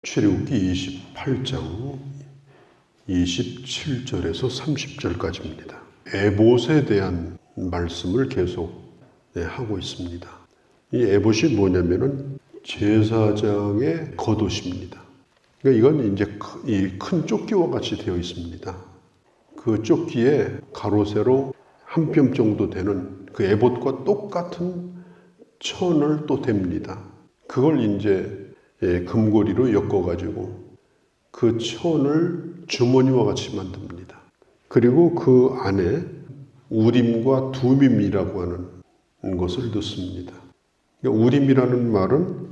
출애굽기 28장 27절에서 30절까지입니다. 에봇에 대한 말씀을 계속 하고 있습니다. 이 에봇이 뭐냐면은 제사장의 겉옷입니다. 그러니까 이건 이제 이 큰 조끼와 같이 되어 있습니다. 그 조끼에 가로 세로 한 뼘 정도 되는 그 에봇과 똑같은 천을 또 댑니다. 그걸 이제 금고리로 엮어가지고 그 천을 주머니와 같이 만듭니다. 그리고 그 안에 우림과 두밈이라고 하는 것을 넣습니다. 그러니까 우림이라는 말은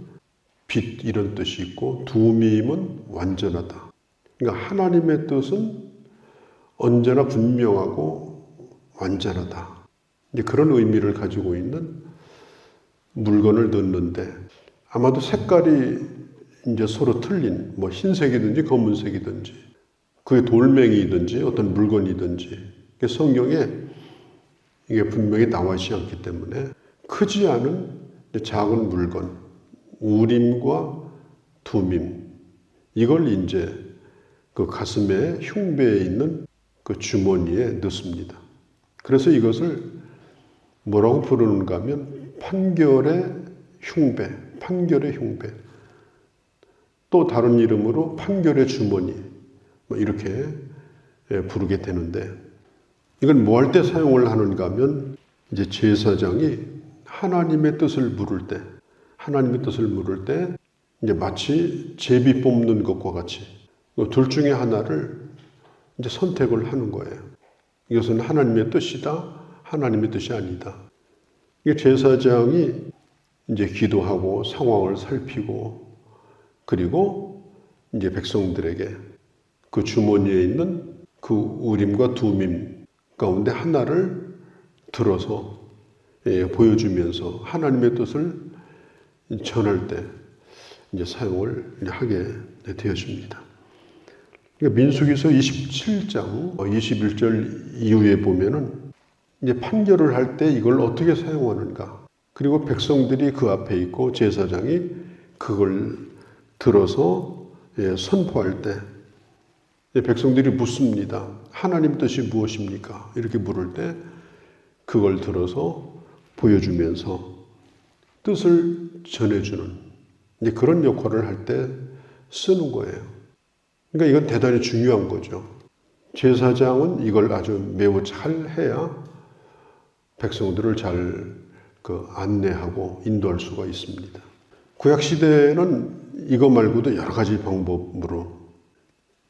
빛 이런 뜻이 있고 두밈은 완전하다. 그러니까 하나님의 뜻은 언제나 분명하고 완전하다. 이제 그런 의미를 가지고 있는 물건을 넣는데 아마도 색깔이 이제 서로 틀린 뭐 흰색이든지 검은색이든지 그게 돌멩이든지 어떤 물건이든지 성경에 이게 분명히 나와 있지 않기 때문에 크지 않은 작은 물건 우림과 두밈 이걸 이제 그 가슴에 흉배에 있는 그 주머니에 넣습니다. 그래서 이것을 뭐라고 부르는가 하면 판결의 흉배, 판결의 흉배. 또 다른 이름으로 판결의 주머니 이렇게 부르게 되는데 이건 뭐 할 때 사용을 하는가 하면 이제 제사장이 하나님의 뜻을 물을 때 이제 마치 제비 뽑는 것과 같이 둘 중에 하나를 이제 선택을 하는 거예요. 이것은 하나님의 뜻이다, 하나님의 뜻이 아니다. 제사장이 이제 기도하고 상황을 살피고 그리고 이제 백성들에게 그 주머니에 있는 그 우림과 두밈 가운데 하나를 들어서 보여주면서 하나님의 뜻을 전할 때 이제 사용을 하게 되어집니다. 그러니까 민수기서 27장 21절 이후에 보면은 이제 판결을 할 때 이걸 어떻게 사용하는가. 그리고 백성들이 그 앞에 있고 제사장이 그걸 들어서 선포할 때 백성들이 묻습니다. 하나님 뜻이 무엇입니까? 이렇게 물을 때 그걸 들어서 보여주면서 뜻을 전해주는 이제 그런 역할을 할 때 쓰는 거예요. 그러니까 이건 대단히 중요한 거죠. 제사장은 이걸 아주 매우 잘 해야 백성들을 잘 안내하고 인도할 수가 있습니다. 구약시대에는 이거 말고도 여러 가지 방법으로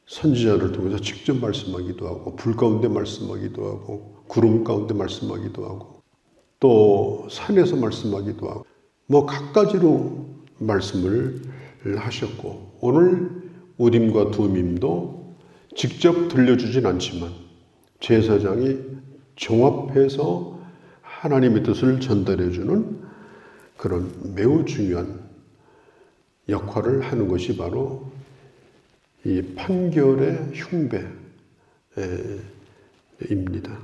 선지자를 통해서 직접 말씀하기도 하고 불 가운데 말씀하기도 하고 구름 가운데 말씀하기도 하고 또 산에서 말씀하기도 하고 뭐 각가지로 말씀을 하셨고 오늘 우림과 두밈도 직접 들려주진 않지만 제사장이 종합해서 하나님의 뜻을 전달해주는 그런 매우 중요한 역할을 하는 것이 바로 이 판결의 흉배입니다.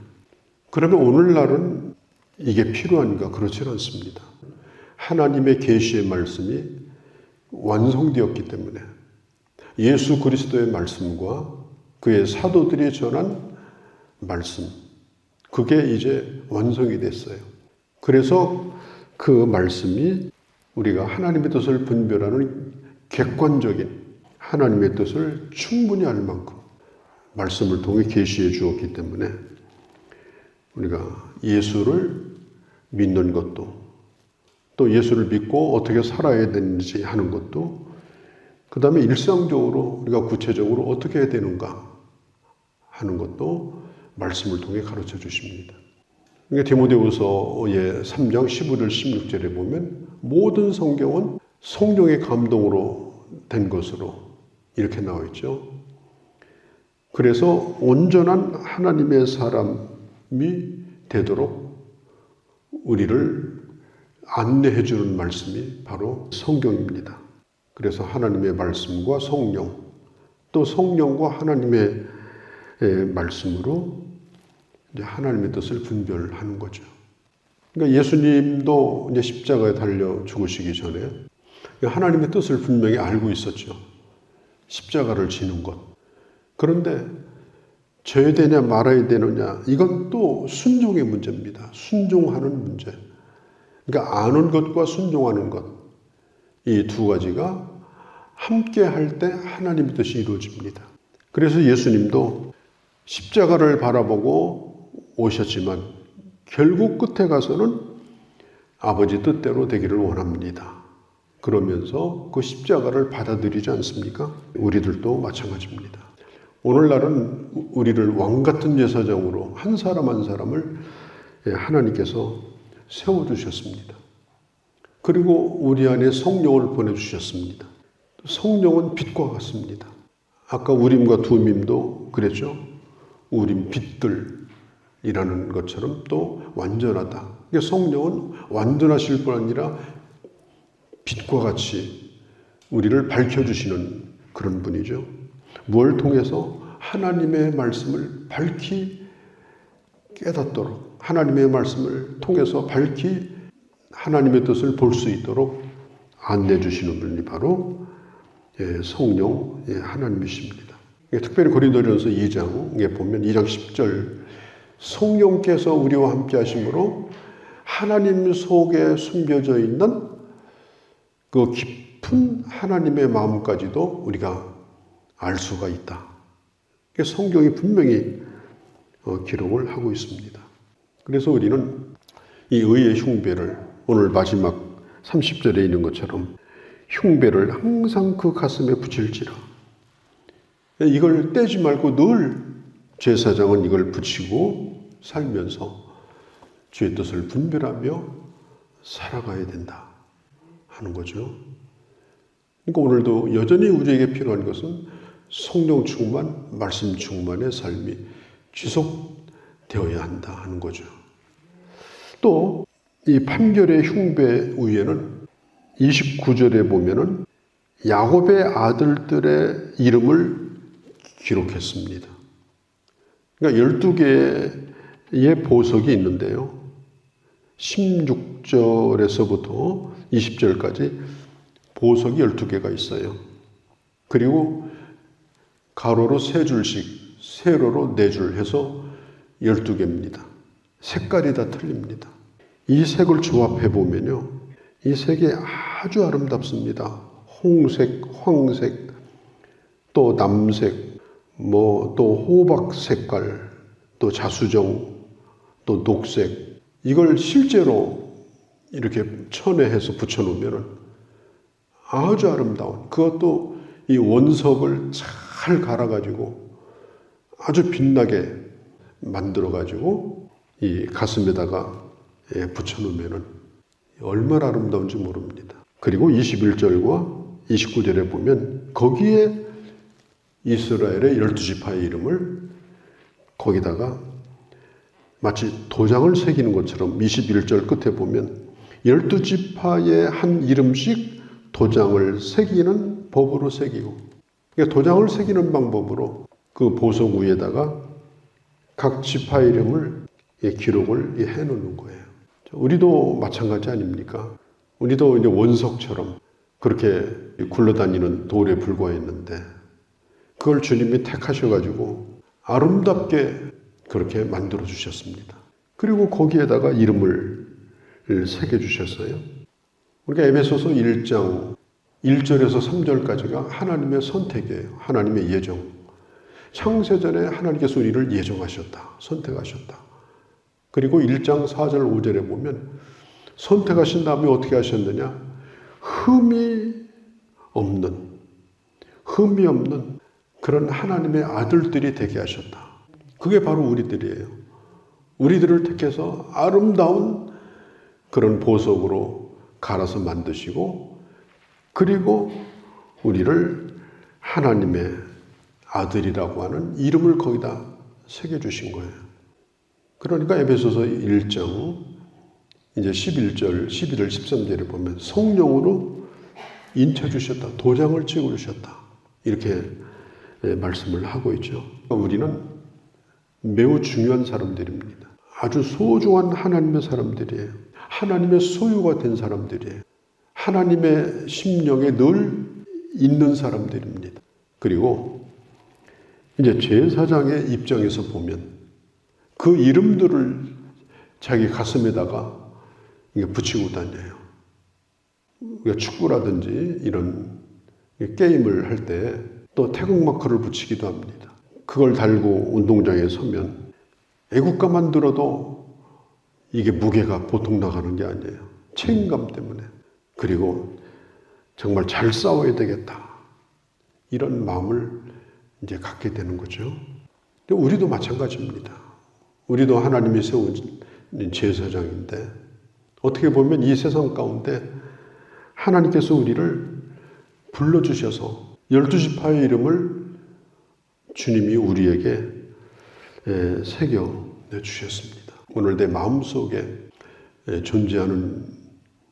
그러면 오늘날은 이게 필요한가? 그렇지 않습니다. 하나님의 계시의 말씀이 완성되었기 때문에 예수 그리스도의 말씀과 그의 사도들이 전한 말씀 그게 이제 완성이 됐어요. 그래서 그 말씀이 우리가 하나님의 뜻을 분별하는 객관적인 하나님의 뜻을 충분히 알 만큼 말씀을 통해 계시해 주었기 때문에 우리가 예수를 믿는 것도 또 예수를 믿고 어떻게 살아야 되는지 하는 것도 그 다음에 일상적으로 우리가 구체적으로 어떻게 해야 되는가 하는 것도 말씀을 통해 가르쳐 주십니다. 그러니까 디모데후서의 3장 15절 16절에 보면 모든 성경은 성령의 감동으로 된 것으로 이렇게 나와 있죠. 그래서 온전한 하나님의 사람이 되도록 우리를 안내해 주는 말씀이 바로 성경입니다. 그래서 하나님의 말씀과 성령, 또 성령과 하나님의 말씀으로 이제 하나님의 뜻을 분별하는 거죠. 그러니까 예수님도 이제 십자가에 달려 죽으시기 전에 하나님의 뜻을 분명히 알고 있었죠. 십자가를 지는 것. 그런데 져야 되냐 말아야 되느냐, 이건 또 순종의 문제입니다. 순종하는 문제. 그러니까 아는 것과 순종하는 것, 이 두 가지가 함께 할 때 하나님의 뜻이 이루어집니다. 그래서 예수님도 십자가를 바라보고 오셨지만 결국 끝에 가서는 아버지 뜻대로 되기를 원합니다. 그러면서 그 십자가를 받아들이지 않습니까? 우리들도 마찬가지입니다. 오늘날은 우리를 왕같은 제사장으로 한 사람 한 사람을 하나님께서 세워주셨습니다. 그리고 우리 안에 성령을 보내주셨습니다. 성령은 빛과 같습니다. 아까 우림과 둠임도 그랬죠. 우림 빛들이라는 것처럼 또 완전하다. 성령은 완전하실 뿐 아니라 빛과 같이 우리를 밝혀주시는 그런 분이죠. 무엇을 통해서? 하나님의 말씀을 밝히 깨닫도록, 하나님의 말씀을 통해서 밝히 하나님의 뜻을 볼 수 있도록 안내해 주시는 분이 바로 성령 하나님이십니다. 특별히 고린도전서 2장에 보면 2장 10절, 성령께서 우리와 함께 하심으로 하나님 속에 숨겨져 있는 그 깊은 하나님의 마음까지도 우리가 알 수가 있다. 성경이 분명히 기록을 하고 있습니다. 그래서 우리는 이 의의 흉배를 오늘 마지막 30절에 있는 것처럼 흉배를 항상 그 가슴에 붙일지라. 이걸 떼지 말고 늘 제사장은 이걸 붙이고 살면서 주의 뜻을 분별하며 살아가야 된다 하는 거죠. 그러니까 오늘도 여전히 우리에게 필요한 것은 성령 충만, 말씀 충만의 삶이 지속되어야 한다 하는 거죠. 또 이 판결의 흉배 위에는 29절에 보면은 야곱의 아들들의 이름을 기록했습니다. 그러니까 12개의 보석이 있는데요. 16절에서부터 20절까지 보석이 12개가 있어요. 그리고 가로로 3줄씩, 세로로 4줄 해서 12개입니다. 색깔이 다 틀립니다. 이 색을 조합해 보면요, 이 색이 아주 아름답습니다. 홍색, 황색, 또 남색, 또 호박 색깔, 또 자수정, 또 녹색. 이걸 실제로 이렇게 천해해서 붙여놓으면 아주 아름다운, 그것도 이 원석을 잘 갈아가지고 아주 빛나게 만들어가지고 이 가슴에다가 붙여놓으면 얼마나 아름다운지 모릅니다. 그리고 21절과 29절에 보면 거기에 이스라엘의 12지파의 이름을 거기다가 마치 도장을 새기는 것처럼 21절 끝에 보면 12지파의 한 이름씩 도장을 새기는 법으로 새기고, 그러니까 도장을 새기는 방법으로 그 보석 위에다가 각 지파 이름을 기록을 해놓는 거예요. 우리도 마찬가지 아닙니까? 우리도 이제 원석처럼 그렇게 굴러다니는 돌에 불과했는데 그걸 주님이 택하셔가지고 아름답게 그렇게 만들어 주셨습니다. 그리고 거기에다가 이름을 새겨주셨어요. 그러니까 에베소서 1장 1절에서 3절까지가 하나님의 선택이에요. 하나님의 예정. 창세전에 하나님께서 우리를 예정하셨다. 선택하셨다. 그리고 1장 4절 5절에 보면 선택하신 다음에 어떻게 하셨느냐? 흠이 없는 그런 하나님의 아들들이 되게 하셨다. 그게 바로 우리들이에요. 우리들을 택해서 아름다운 그런 보석으로 갈아서 만드시고, 그리고 우리를 하나님의 아들이라고 하는 이름을 거기다 새겨주신 거예요. 그러니까 에베소서 1장 이제 11절, 12절, 13절에 보면 성령으로 인쳐주셨다. 도장을 찍어주셨다. 이렇게 말씀을 하고 있죠. 우리는 매우 중요한 사람들입니다. 아주 소중한 하나님의 사람들이에요. 하나님의 소유가 된 사람들이에요. 하나님의 심령에 늘 있는 사람들입니다. 그리고 이제 제사장의 입장에서 보면 그 이름들을 자기 가슴에다가 붙이고 다녀요. 우리가 축구라든지 이런 게임을 할 때 또 태극마크를 붙이기도 합니다. 그걸 달고 운동장에 서면 애국가만 들어도 이게 무게가 보통 나가는 게 아니에요. 책임감 때문에. 그리고 정말 잘 싸워야 되겠다. 이런 마음을 이제 갖게 되는 거죠. 우리도 마찬가지입니다. 우리도 하나님이 세운 제사장인데 어떻게 보면 이 세상 가운데 하나님께서 우리를 불러주셔서 12지파의 이름을 주님이 우리에게 새겨 주셨습니다. 오늘 내 마음속에 존재하는,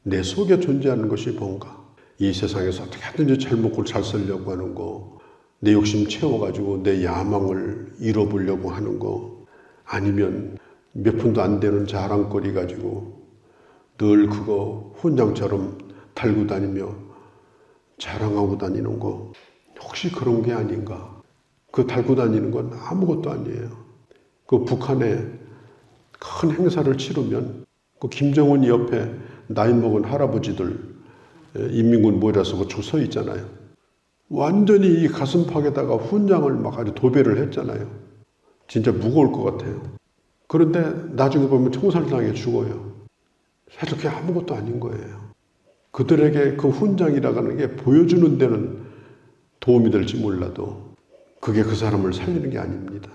내 속에 존재하는 것이 뭔가? 이 세상에서 어떻게 하든지 잘 먹고 잘 살려고 하는 거, 내 욕심 채워가지고 내 야망을 이뤄보려고 하는 거, 아니면 몇 푼도 안 되는 자랑거리 가지고 늘 그거 훈장처럼 달고 다니며 자랑하고 다니는 거, 혹시 그런 게 아닌가? 그 달고 다니는 건 아무것도 아니에요. 그 북한에 큰 행사를 치르면 그 김정은 옆에 나이 먹은 할아버지들 인민군 모이라서 그 서 있잖아요. 완전히 이 가슴팍에다가 훈장을 막 아주 도배를 했잖아요. 진짜 무거울 것 같아요. 그런데 나중에 보면 총살당해 죽어요. 사실 그게 아무것도 아닌 거예요. 그들에게 그 훈장이라고 하는 게 보여주는 데는 도움이 될지 몰라도 그게 그 사람을 살리는 게 아닙니다.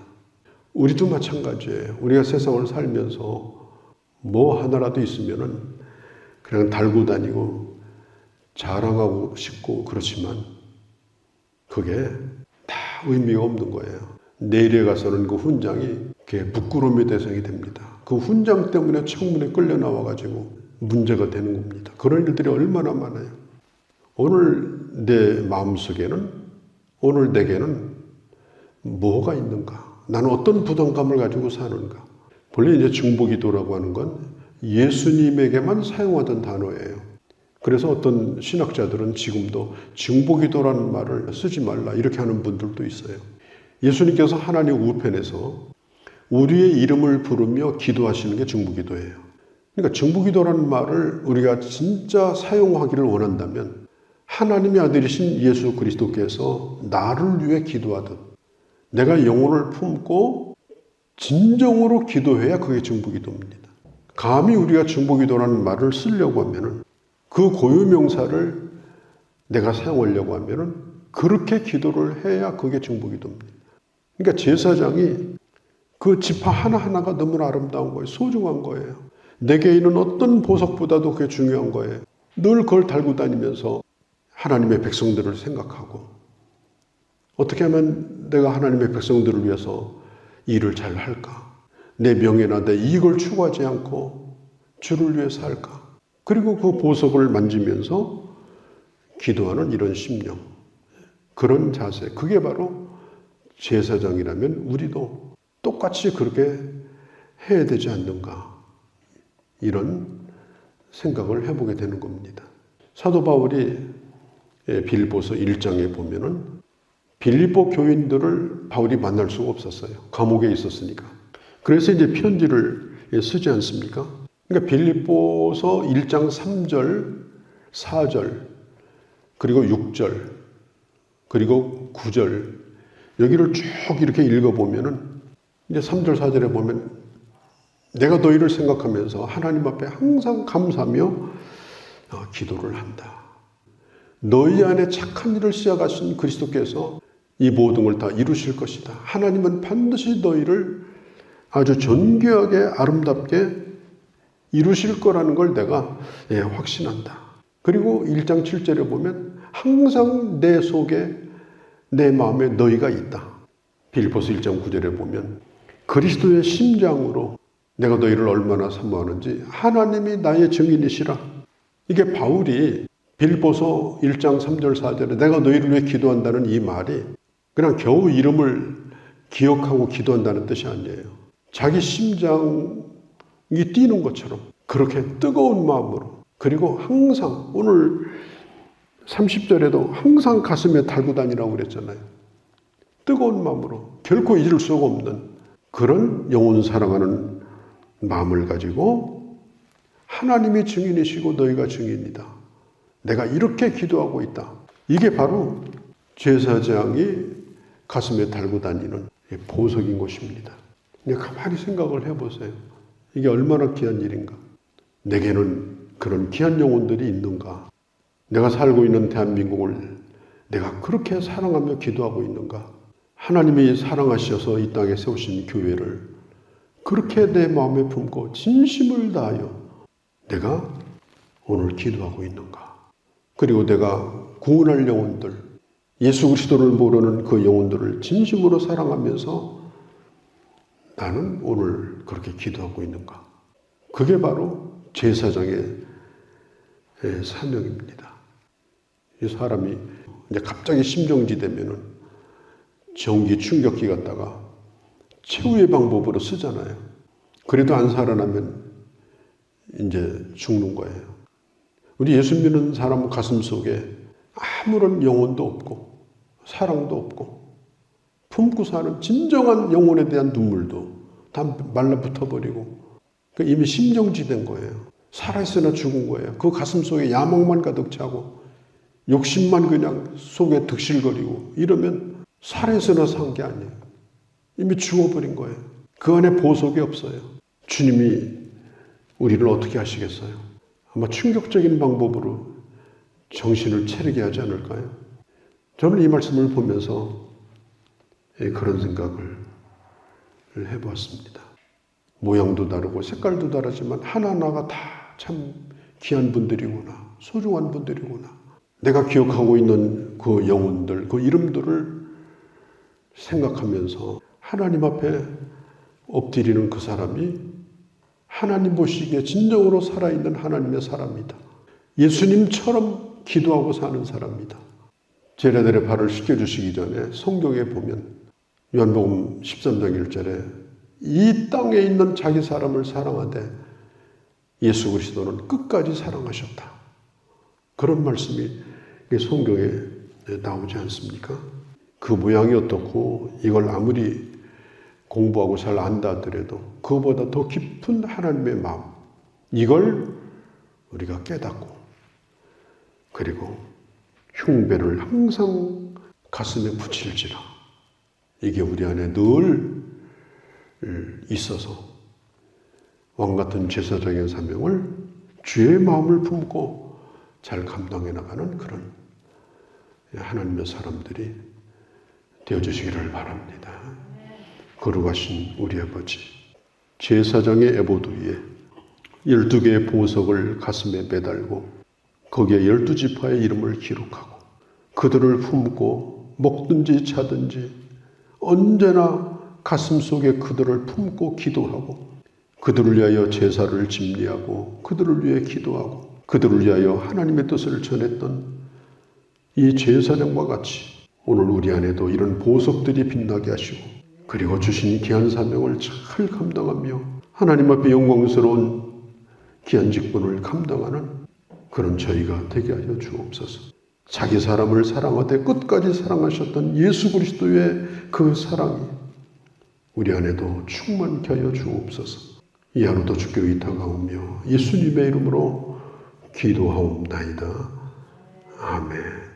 우리도 마찬가지예요. 우리가 세상을 살면서 뭐 하나라도 있으면은 그냥 달고 다니고 자랑하고 싶고 그렇지만 그게 다 의미가 없는 거예요. 내일에 가서는 그 훈장이 그게 부끄러움의 대상이 됩니다. 그 훈장 때문에 청문회 끌려 나와가지고 문제가 되는 겁니다. 그런 일들이 얼마나 많아요. 오늘 내 마음속에는, 오늘 내게는 뭐가 있는가? 나는 어떤 부담감을 가지고 사는가? 본래 이제 중보기도라고 하는 건 예수님에게만 사용하던 단어예요. 그래서 어떤 신학자들은 지금도 중보기도라는 말을 쓰지 말라 이렇게 하는 분들도 있어요. 예수님께서 하나님 우편에서 우리의 이름을 부르며 기도하시는 게 중보기도예요. 그러니까 중보기도라는 말을 우리가 진짜 사용하기를 원한다면 하나님의 아들이신 예수 그리스도께서 나를 위해 기도하듯 내가 영혼을 품고 진정으로 기도해야 그게 중보기도입니다. 감히 우리가 중보기도라는 말을 쓰려고 하면은 그 고유명사를 내가 사용하려고 하면은 그렇게 기도를 해야 그게 중보기도입니다. 그러니까 제사장이 그 지파 하나하나가 너무나 아름다운 거예요. 소중한 거예요. 내게 있는 어떤 보석보다도 그게 중요한 거예요. 늘 그걸 달고 다니면서 하나님의 백성들을 생각하고 어떻게 하면 내가 하나님의 백성들을 위해서 일을 잘 할까? 내 명예나 내 이익을 추구하지 않고 주를 위해서 할까? 그리고 그 보석을 만지면서 기도하는 이런 심령, 그런 자세, 그게 바로 제사장이라면 우리도 똑같이 그렇게 해야 되지 않는가, 이런 생각을 해보게 되는 겁니다. 사도 바울이 빌립보서 1장에 보면은 빌립보 교인들을 바울이 만날 수가 없었어요. 감옥에 있었으니까. 그래서 이제 편지를 쓰지 않습니까? 그러니까 빌립보서 1장 3절, 4절, 그리고 6절, 그리고 9절, 여기를 쭉 이렇게 읽어보면은 이제 3절, 4절에 보면 내가 너희를 생각하면서 하나님 앞에 항상 감사하며 기도를 한다. 너희 안에 착한 일을 시작하신 그리스도께서 이 모든 걸 다 이루실 것이다. 하나님은 반드시 너희를 아주 존귀하게 아름답게 이루실 거라는 걸 내가 확신한다. 그리고 1장 7절에 보면 항상 내 속에 내 마음에 너희가 있다. 빌립보서 1장 9절에 보면 그리스도의 심장으로 내가 너희를 얼마나 사모하는지 하나님이 나의 증인이시라. 이게 바울이 빌립보서 1장 3절 4절에 내가 너희를 위해 기도한다는 이 말이 그냥 겨우 이름을 기억하고 기도한다는 뜻이 아니에요. 자기 심장이 뛰는 것처럼 그렇게 뜨거운 마음으로, 그리고 항상 오늘 30절에도 항상 가슴에 달고 다니라고 그랬잖아요. 뜨거운 마음으로 결코 잊을 수가 없는 그런 영혼 사랑하는 마음을 가지고 하나님이 증인이시고 너희가 증인이다. 내가 이렇게 기도하고 있다. 이게 바로 제사장이 가슴에 달고 다니는 보석인 것입니다. 가만히 생각을 해보세요. 이게 얼마나 귀한 일인가. 내게는 그런 귀한 영혼들이 있는가. 내가 살고 있는 대한민국을 내가 그렇게 사랑하며 기도하고 있는가. 하나님이 사랑하셔서 이 땅에 세우신 교회를 그렇게 내 마음에 품고 진심을 다하여 내가 오늘 기도하고 있는가. 그리고 내가 구원할 영혼들, 예수 그리스도를 모르는 그 영혼들을 진심으로 사랑하면서 나는 오늘 그렇게 기도하고 있는가. 그게 바로 제사장의 사명입니다. 이 사람이 이제 갑자기 심정지 되면은 전기 충격기 갖다가 최후의 방법으로 쓰잖아요. 그래도 안 살아나면 이제 죽는 거예요. 우리 예수 믿는 사람 가슴 속에 아무런 영혼도 없고 사랑도 없고 품고 사는 진정한 영혼에 대한 눈물도 다 말라붙어버리고 이미 심정지된 거예요. 살아있으나 죽은 거예요. 그 가슴 속에 야망만 가득 차고 욕심만 그냥 속에 득실거리고 이러면 살아있으나 산 게 아니에요. 이미 죽어버린 거예요. 그 안에 보석이 없어요. 주님이 우리를 어떻게 하시겠어요? 아마 충격적인 방법으로 정신을 차리게 하지 않을까요? 저는 이 말씀을 보면서 그런 생각을 해보았습니다. 모양도 다르고 색깔도 다르지만 하나하나가 다 참 귀한 분들이구나. 소중한 분들이구나. 내가 기억하고 있는 그 영혼들, 그 이름들을 생각하면서 하나님 앞에 엎드리는 그 사람이 하나님 보시기에 진정으로 살아있는 하나님의 사람이다. 예수님처럼 기도하고 사는 사람이다. 제자들의 발을 씻겨주시기 전에 성경에 보면 요한복음 13장 1절에 이 땅에 있는 자기 사람을 사랑하되 예수 그리스도는 끝까지 사랑하셨다. 그런 말씀이 성경에 나오지 않습니까? 그 모양이 어떻고 이걸 아무리 공부하고 잘 안다 하더라도 그보다 더 깊은 하나님의 마음, 이걸 우리가 깨닫고 그리고 흉배를 항상 가슴에 붙일지라. 이게 우리 안에 늘 있어서 왕같은 제사장의 사명을 주의 마음을 품고 잘 감당해 나가는 그런 하나님의 사람들이 되어주시기를 바랍니다. 거룩하신 우리 아버지, 제사장의 에보드 위에 12개의 보석을 가슴에 매달고 거기에 12지파의 이름을 기록하고 그들을 품고 먹든지 자든지 언제나 가슴 속에 그들을 품고 기도하고 그들을 위하여 제사를 집리하고 그들을 위해 기도하고 그들을 위하여 하나님의 뜻을 전했던 이 제사장과 같이 오늘 우리 안에도 이런 보석들이 빛나게 하시고 그리고 주신 귀한 사명을 잘 감당하며 하나님 앞에 영광스러운 귀한 직분을 감당하는 그런 저희가 되게 하여 주옵소서. 자기 사람을 사랑하되 끝까지 사랑하셨던 예수 그리스도의 그 사랑이 우리 안에도 충만케 하여 주옵소서. 이 하루도 주께 의탁하오며 예수님의 이름으로 기도하옵나이다. 아멘.